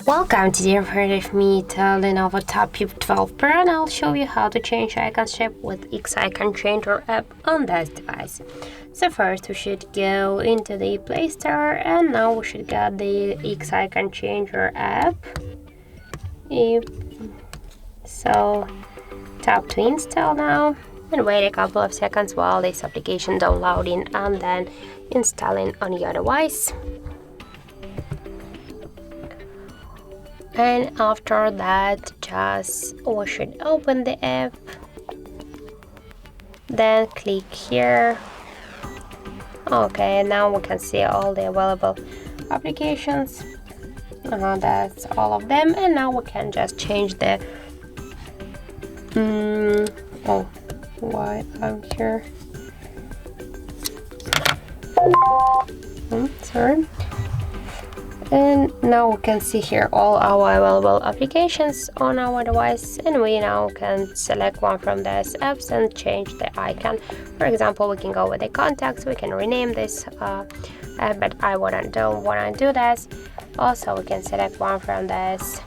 Welcome to the part of me, the Lenovo Tab P12 Pro, and I'll show you how to change icon shape with X-Icon Changer app on this device. So first we should go into the Play Store, and now we should get the X-Icon Changer app. So tap to install now and wait a couple of seconds while this application downloading and then installing on your device. And after that, we should open the app, then click here. Okay, now we can see all the available applications. That's all of them, and now we can just change the why I'm here. Sorry. And now we can see here all our available applications on our device, and we now can select one from these apps and change the icon. For example, we can go with the contacts, we can rename this app, but I don't want to do this. Also, we can select one from this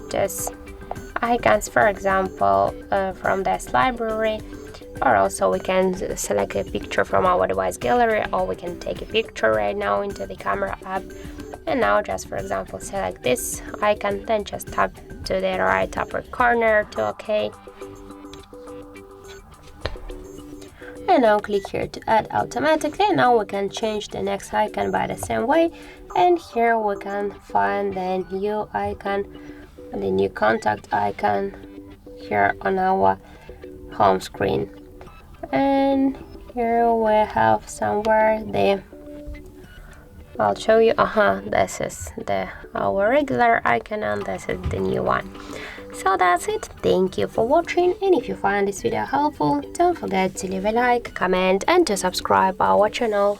just icons, for example, from this library, or also we can select a picture from our device gallery, or we can take a picture right now into the camera app. And now just for example select this icon, then just tap to the right upper corner to OK. And now click here to add automatically. And now we can change the next icon by the same way. And here we can find the new icon, the new contact icon here on our home screen. And here we have somewhere the I'll show you. This is our regular icon, and this is the new one. So that's it. Thank you for watching, and if you find this video helpful, don't forget to leave a like, comment, and to subscribe our channel.